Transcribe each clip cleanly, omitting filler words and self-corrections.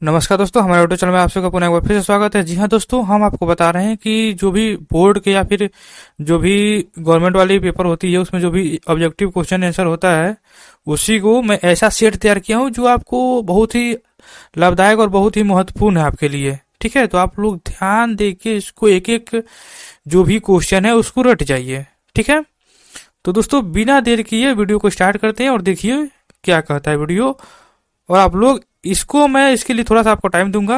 नमस्कार दोस्तों, हमारे यूट्यूब चैनल में आप सबका पुनः एक बार फिर से स्वागत है। जी हाँ दोस्तों, हम आपको बता रहे हैं कि जो भी बोर्ड के या फिर जो भी गवर्नमेंट वाली पेपर होती है उसमें जो भी ऑब्जेक्टिव क्वेश्चन आंसर होता है उसी को मैं ऐसा सेट तैयार किया हूँ जो आपको बहुत ही लाभदायक और बहुत ही महत्वपूर्ण है आपके लिए। ठीक है, तो आप लोग ध्यान दे के इसको एक एक जो भी क्वेश्चन है उसको रट जाइए। ठीक है, तो दोस्तों बिना देर किए वीडियो को स्टार्ट करते हैं और देखिए क्या कहता है वीडियो। और आप लोग इसको, मैं इसके लिए थोड़ा सा आपको टाइम दूंगा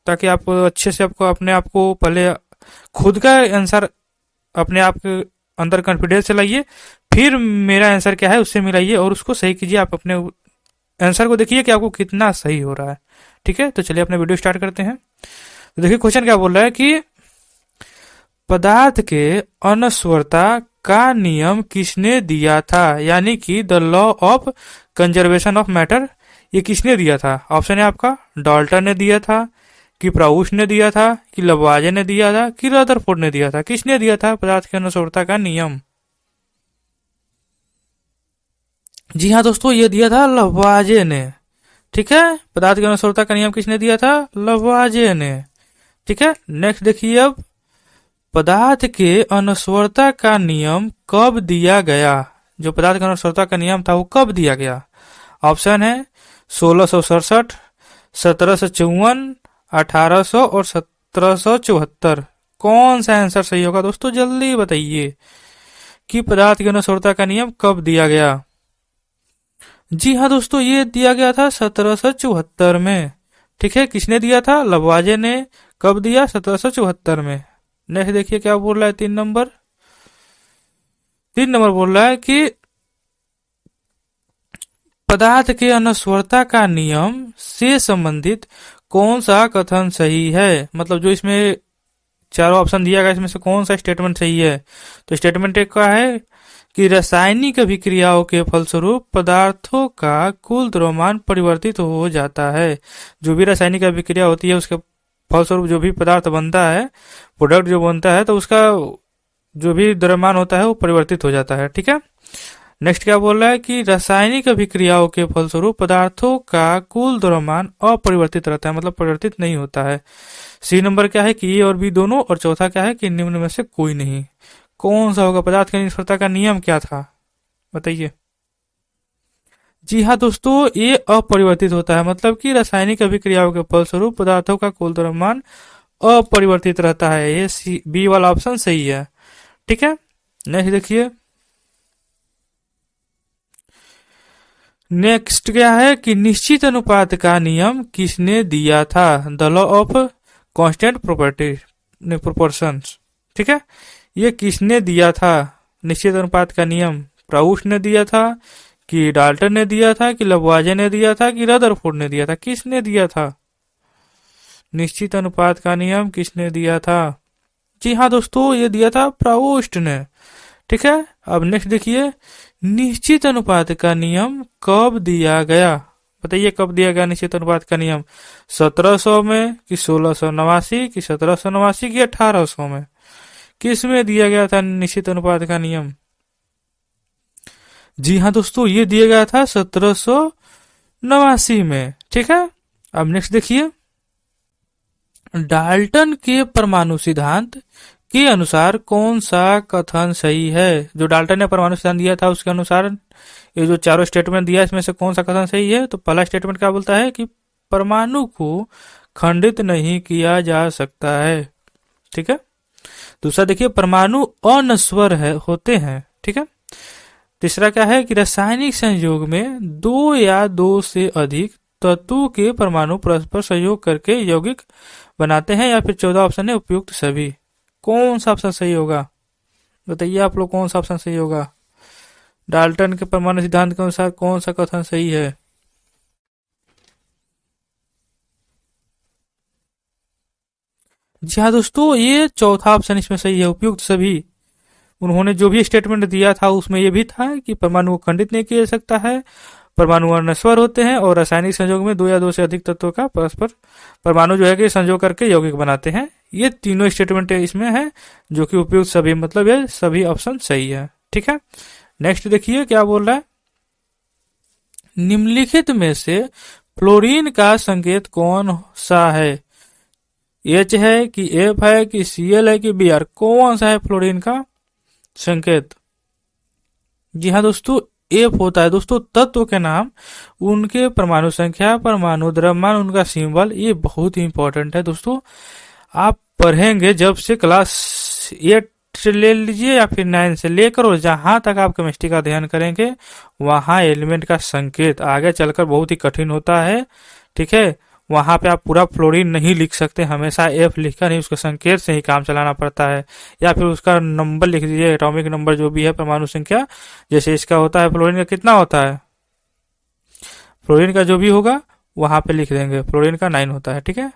ताकि आप अच्छे से आपको अपने आप को पहले खुद का आंसर अपने आप के अंदर कॉन्फिडेंस से लाइए, फिर मेरा आंसर क्या है उससे मिलाइए और उसको सही कीजिए। आप अपने आंसर को देखिए कि आपको कितना सही हो रहा है। ठीक है, तो चलिए अपना वीडियो स्टार्ट करते हैं। तो देखिए क्वेश्चन क्या बोल रहा है कि पदार्थ के अनस्वरता का नियम किसने दिया था, यानी कि the law of conservation of matter, ये किसने दिया था? ऑप्शन है आपका डाल्टन ने दिया था, कि प्राउस ने दिया था, कि लवाजे ने दिया था, कि रदरफोर्ड ने दिया था। किसने दिया था पदार्थ की अनस्वरता का नियम? जी हाँ दोस्तों, ये दिया था लवाजे ने। ठीक है, पदार्थ की अनस्वरता का नियम किसने दिया था? लवाजे ने। ठीक है, नेक्स्ट देखिए अब, पदार्थ के अनस्वरता का नियम कब दिया गया? जो पदार्थ का अनस्वरता का नियम था वो कब दिया गया? ऑप्शन है 1667, 1754, 1800 और 1774। कौन सा आंसर सही होगा दोस्तों? जल्दी बताइए कि पदार्थ की अनस्वरता का नियम कब दिया गया। जी हाँ दोस्तों, ये दिया गया था 1774 में। ठीक है, किसने दिया था? लवाजे ने। कब दिया? 1774 में। नेक्स्ट देखिए क्या बोल रहा है, 3 नंबर। 3 नंबर बोल रहा है कि पदार्थ के अनस्वरता का नियम से संबंधित कौन सा कथन सही है? मतलब जो इसमें चारों ऑप्शन दिया गया इसमें से कौन सा स्टेटमेंट सही है? तो स्टेटमेंट एक का है कि रासायनिक अभिक्रियाओं के फलस्वरूप पदार्थों का कुल द्रव्यमान परिवर्तित हो जाता है। जो भी रासायनिक अभिक्रिया होती है उसके फलस्वरूप जो भी पदार्थ बनता है, प्रोडक्ट जो बनता है, तो उसका जो भी द्रव्यमान होता है वो परिवर्तित हो जाता है। ठीक है, नेक्स्ट क्या बोल रहा है कि रासायनिक अभिक्रियाओं के फलस्वरूप पदार्थों का कुल द्रव्यमान अपरिवर्तित रहता है, मतलब परिवर्तित नहीं होता है। सी नंबर क्या है कि ए और बी दोनों, और चौथा क्या है कि निम्न में से कोई नहीं। कौन सा होगा? पदार्थ की निष्फलता का नियम क्या था, बताइए। जी हाँ दोस्तों, ये अपरिवर्तित होता है, मतलब कि रासायनिक अभिक्रियाओं के फलस्वरूप पदार्थों का कुल द्रव्यमान अपरिवर्तित रहता है। ये सी बी वाला ऑप्शन सही है। ठीक है, नेक्स्ट देखिए। नेक्स्ट क्या है कि निश्चित अनुपात का नियम किसने दिया था? The law of constant property proportions. ठीक है, ये किसने दिया था निश्चित अनुपात का नियम? प्राउस ने दिया था, कि डाल्टन ने दिया था, कि लवाजे ने दिया था, कि रदरफोर्ड ने दिया था? किसने दिया था निश्चित अनुपात का नियम? किसने दिया था? जी हाँ दोस्तों, ये दिया था प्राउस्ट ने। ठीक है, अब नेक्स्ट देखिए, निश्चित अनुपात का नियम कब दिया गया? बताइए कब दिया गया निश्चित अनुपात का नियम? 1700 में, कि 1689, कि 1789, कि 1800 में? किस में दिया गया था निश्चित अनुपात का नियम? जी हाँ दोस्तों, ये दिया गया था 1789 में। ठीक है, अब नेक्स्ट देखिए, डाल्टन के परमाणु सिद्धांत के अनुसार कौन सा कथन सही है? जो डाल्टन ने परमाणु सिद्धांत दिया था उसके अनुसार ये जो चारों स्टेटमेंट दिया इसमें से कौन सा कथन सही है? तो पहला स्टेटमेंट क्या बोलता है कि परमाणु को खंडित नहीं किया जा सकता है। ठीक है, दूसरा देखिए, परमाणु अनस्वर है होते हैं। ठीक है, तीसरा क्या है कि रासायनिक संयोग में दो या दो से अधिक तत्वों के परमाणु परस्पर सहयोग करके यौगिक बनाते हैं, या फिर 14 ऑप्शन है उपयुक्त सभी। कौन सा ऑप्शन सही होगा? बताइए आप लोग कौन सा ऑप्शन सही होगा? डाल्टन के परमाणु सिद्धांत के अनुसार कौन सा कथन सही है? जी हाँ दोस्तों, ये चौथा ऑप्शन इसमें सही है, उपयुक्त सभी। उन्होंने जो भी स्टेटमेंट दिया था उसमें यह भी था कि परमाणु को खंडित नहीं किया जा सकता है, परमाणु अनस्वर होते हैं, और रासायनिक संयोग में दो या दो से अधिक तत्वों का परस्पर परमाणु जो है कि संयोग करके यौगिक बनाते हैं। ये तीनों स्टेटमेंट इसमें है जो कि उपयुक्त सभी, मतलब ये सभी ऑप्शन सही है। ठीक है, नेक्स्ट देखिए क्या बोल रहा है, निम्नलिखित में से फ्लोरीन का संकेत कौन सा है? एच है कि एफ है कि सीएल है कि बीआर? कौन सा है फ्लोरीन का संकेत? जी हाँ दोस्तों, एफ होता है। दोस्तों तत्व के नाम, उनके परमाणु संख्या, परमाणु द्रव्यमान, उनका सिंबल, ये बहुत ही इंपॉर्टेंट है दोस्तों। आप पढ़ेंगे जब से क्लास 8 से ले लीजिए या फिर 9 से लेकर और जहां तक आप केमिस्ट्री का अध्ययन करेंगे वहां एलिमेंट का संकेत आगे चलकर बहुत ही कठिन होता है। ठीक है, वहां पे आप पूरा फ्लोरीन नहीं लिख सकते, हमेशा एफ लिखकर ही उसके संकेत से ही काम चलाना पड़ता है, या फिर उसका नंबर लिख दीजिए, एटॉमिक नंबर जो भी है, परमाणु संख्या। जैसे इसका होता है फ्लोरीन का कितना होता है, फ्लोरीन का जो भी होगा वहां पे लिख देंगे, फ्लोरीन का 9 होता है। ठीक है,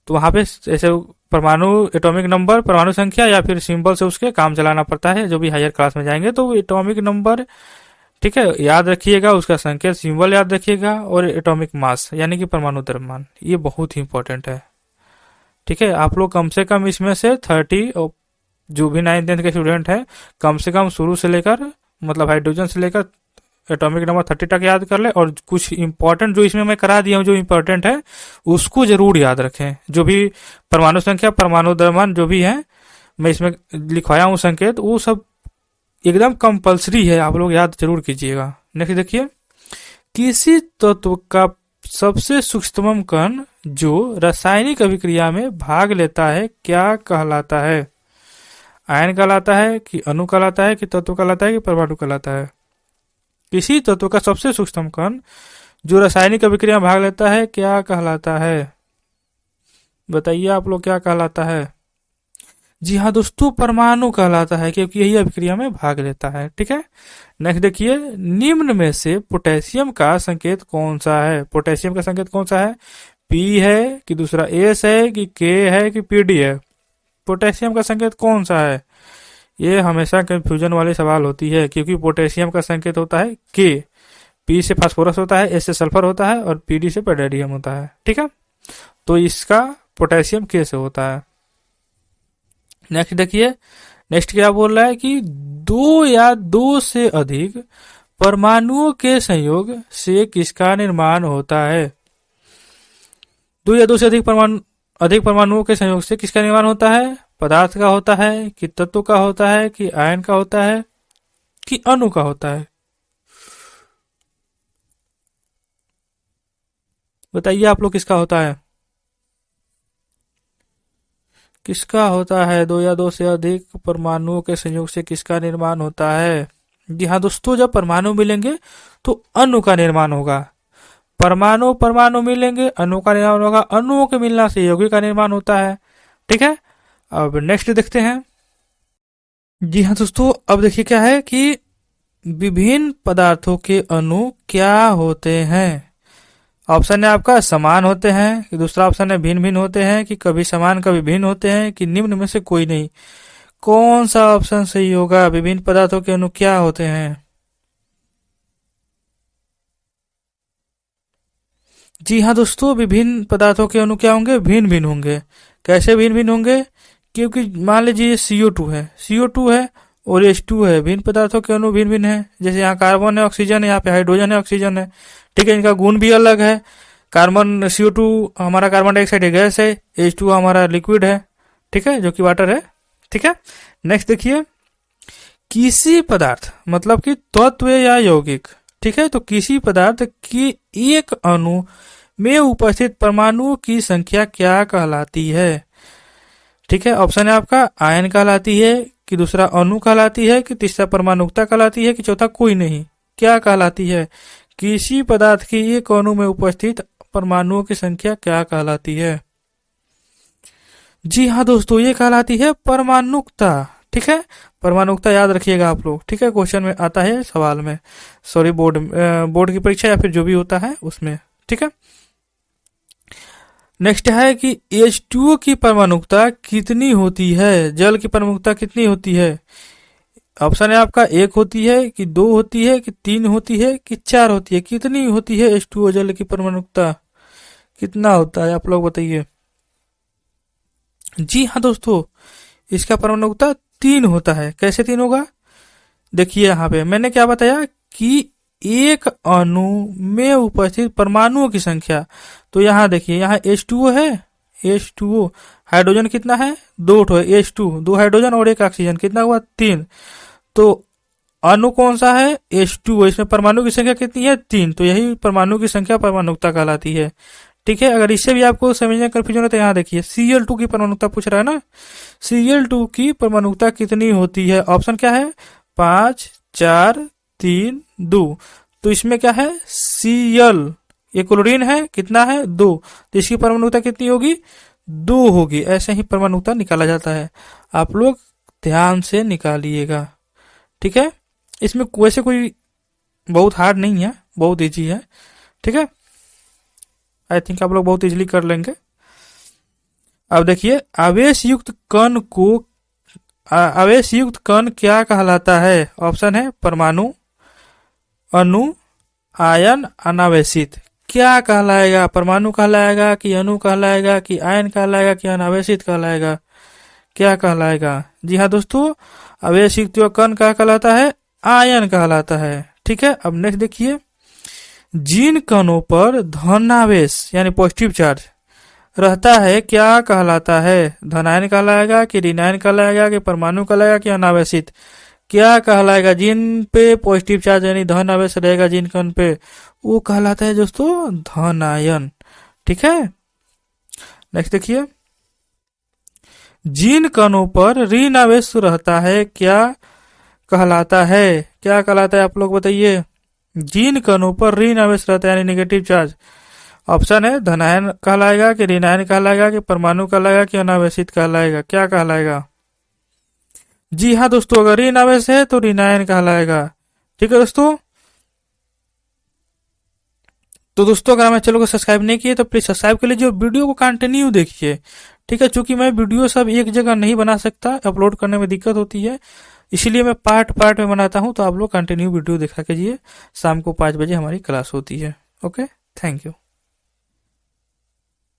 तो वहां पे ऐसे परमाणु एटॉमिक नंबर, परमाणु संख्या या फिर सिंबल से उसके काम चलाना पड़ता है। जो भी हायर क्लास में जाएंगे तो एटॉमिक नंबर, ठीक है, याद रखिएगा, उसका संकेत सिंबल याद रखिएगा, और एटॉमिक मास यानी कि परमाणु द्रव्यमान, ये बहुत ही इंपॉर्टेंट है। ठीक है, आप लोग कम से कम इसमें से 30, और जो भी 9th 10th के स्टूडेंट है, कम से कम शुरू से लेकर, मतलब हाइड्रोजन से लेकर एटॉमिक नंबर 30 तक याद कर ले, और कुछ इंपॉर्टेंट जो इसमें मैं करा दिया हूँ जो इंपॉर्टेंट है उसको जरूर याद रखें। जो भी परमाणु संख्या, परमाणु द्रव्यमान जो भी है मैं इसमें लिखवाया हूँ संकेत, वो सब एकदम कंपलसरी है, आप लोग याद जरूर कीजिएगा। नेक्स्ट देखिए, किसी तत्व का सबसे सूक्ष्मतम कण जो रासायनिक अभिक्रिया में भाग लेता है क्या कहलाता है? आयन कहलाता है कि अणु कहलाता है कि तत्व कहलाता है कि परमाणु कहलाता है? किसी तत्व का सबसे सूक्ष्मतम कण जो रासायनिक अभिक्रिया में भाग लेता है क्या कहलाता है? बताइए आप लोग, क्या कहलाता है? जी हाँ दोस्तों, परमाणु कहलाता है, क्योंकि यही अभिक्रिया में भाग लेता है। ठीक है, नेक्स्ट देखिए, निम्न में से पोटेशियम का संकेत कौन सा है? पोटेशियम का संकेत कौन सा है? पी है कि दूसरा एस है कि के है कि पीडी है? पोटेशियम का संकेत कौन सा है? ये हमेशा कंफ्यूजन वाली सवाल होती है, क्योंकि पोटेशियम का संकेत होता है के, पी से फास्फोरस होता है, एस से सल्फर होता है, और पीडी से पैडेडियम होता है। ठीक है, तो इसका पोटेशियम के से होता है। नेक्स्ट देखिए, नेक्स्ट क्या बोल रहा है कि दो या दो से अधिक परमाणुओं के संयोग से किसका निर्माण होता है? दो या दो से अधिक परमाणुओं के संयोग से किसका निर्माण होता है? पदार्थ का होता है कि तत्व का होता है कि आयन का होता है कि अणु का होता है? बताइए आप लोग, किसका होता है? किसका होता है? दो या दो से अधिक परमाणुओं के संयोग से किसका निर्माण होता है? जी हाँ दोस्तों, जब परमाणु मिलेंगे तो अणु का निर्माण होगा। परमाणु परमाणु मिलेंगे, अणु का निर्माण होगा, अणुओं के मिलना से यौगिक का निर्माण होता है। ठीक है, अब नेक्स्ट देखते हैं। जी हाँ दोस्तों, अब देखिए क्या है कि विभिन्न पदार्थों के अणु क्या होते हैं? ऑप्शन है आपका समान होते हैं, कि दूसरा ऑप्शन है भिन्न भिन्न होते हैं, कि कभी समान कभी भिन्न होते हैं, कि निम्न में से कोई नहीं। कौन सा ऑप्शन सही होगा? विभिन्न पदार्थों के अणु क्या होते हैं? जी हाँ दोस्तों, विभिन्न पदार्थों के अणु क्या होंगे? भिन्न भिन्न होंगे। कैसे भिन्न भिन्न होंगे? क्योंकि मान लीजिए CO2 है, CO2 है और H2 है, भिन्न पदार्थों के अणु भिन्न भिन्न है। जैसे यहाँ कार्बन है, ऑक्सीजन है, यहाँ पे हाइड्रोजन है, ऑक्सीजन है। ठीक है, इनका गुण भी अलग है। कार्बन CO2 हमारा कार्बन डाइऑक्साइड गैस है, H2 हमारा लिक्विड है, ठीक है, जो कि वाटर है। ठीक है, नेक्स्ट देखिए, किसी पदार्थ मतलब कि तत्व या यौगिक, ठीक है, तो किसी पदार्थ की एक अणु में उपस्थित परमाणुओं की संख्या क्या कहलाती है? ठीक है, ऑप्शन है आपका आयन कहलाती है, कि दूसरा अणु कहलाती है, कि तीसरा परमाणुकता कहलाती है, कि चौथा कोई नहीं। क्या कहलाती है? किसी पदार्थ की एक अणु में उपस्थित परमाणुओं की संख्या क्या कहलाती है? जी हाँ दोस्तों, ये कहलाती है परमाणुकता। ठीक है, परमाणुकता याद रखिएगा आप लोग। ठीक है, क्वेश्चन में आता है, सवाल में, सॉरी, बोर्ड की परीक्षा या फिर जो भी होता है उसमें। ठीक है, नेक्स्ट है कि H2O की परमाणुकता कितनी होती है? जल की परमाणुकता कितनी होती है? ऑप्शन है आपका 1 होती है, कि 2 होती है, कि 3 होती है, कि 4 होती है? कितनी होती है H2O जल की परमाणुकता? कितना होता है आप लोग बताइए। जी हाँ दोस्तों, इसका परमाणुकता 3 होता है। कैसे 3 होगा? देखिए यहाँ पे मैंने क्या बताया कि एक अणु में उपस्थित परमाणुओं की संख्या। तो यहाँ देखिए, यहाँ H2O है, H2O हाइड्रोजन कितना है, 2 ठो है, H2 2 हाइड्रोजन और 1 ऑक्सीजन, कितना हुआ 3। तो अणु कौन सा है, H2O, इसमें परमाणु की संख्या कितनी है, 3। तो यही परमाणु की संख्या परमाणुकता कहलाती है। ठीक है, अगर इससे भी आपको समझने कंफ्यूजन है तो यहाँ देखिए, Cl2 की परमाणुकता पूछ रहा है ना, Cl2 की परमाणुकता कितनी होती है, ऑप्शन क्या है, 5 4 3 2। तो इसमें क्या है, Cl, ये क्लोरीन है, कितना है, 2। तो इसकी परमाणुकता कितनी होगी, 2 होगी। ऐसे ही परमाणुकता निकाला जाता है, आप लोग ध्यान से निकालिएगा। ठीक है, इसमें वैसे कोई बहुत हार्ड नहीं है, बहुत इजी है। ठीक है, आई थिंक आप लोग बहुत इजीली कर लेंगे। अब देखिए, आवेश युक्त कण क्या कहलाता है, ऑप्शन है परमाणु, अणु, आयन, अनावेशित। क्या कहलाएगा, परमाणु कहलाएगा कि अणु कहलाएगा कि आयन कहलाएगा कि अनावेशित कहलाएगा, क्या कहलाएगा। जी हाँ दोस्तों, आवेश युक्त कण क्या कहलाता है, आयन कहलाता है। ठीक है, अब नेक्स्ट देखिए, जिन कणों पर धनावेश यानी पॉजिटिव चार्ज रहता है क्या कहलाता है, धनायन कहलाएगा कि ऋणायन कहलाएगा कि परमाणु कहलाएगा कि अनावेशित, क्या कहलाएगा। जिन पे पॉजिटिव चार्ज यानी धन आवेश रहेगा जिन कण पे, वो कहलाता है दोस्तों धनायन। ठीक है, नेक्स्ट देखिए, जिन कणों पर ऋण आवेश रहता है क्या कहलाता है, क्या कहलाता है, आप लोग बताइए। जिन कणों पर ऋण आवेश रहता है यानी नेगेटिव चार्ज, ऑप्शन है धनायन कहलाएगा कि ऋणायन कहलाएगा कि परमाणु कहलाएगा कि अनावेशित कहलाएगा, क्या कहलाएगा। जी हाँ दोस्तों, अगर ऋण आवेश है तो ऋणायन कहलाएगा। ठीक है दोस्तों, तो दोस्तों अगर हमारे चैनल को सब्सक्राइब नहीं किए तो प्लीज सब्सक्राइब कर लीजिए और वीडियो को कंटिन्यू देखिए। ठीक है, चूंकि मैं वीडियो सब एक जगह नहीं बना सकता, अपलोड करने में दिक्कत होती है, इसीलिए मैं पार्ट पार्ट में बनाता हूं। तो आप लोग कंटिन्यू वीडियो देखा कीजिए, शाम को 5 बजे हमारी क्लास होती है। Okay, thank you.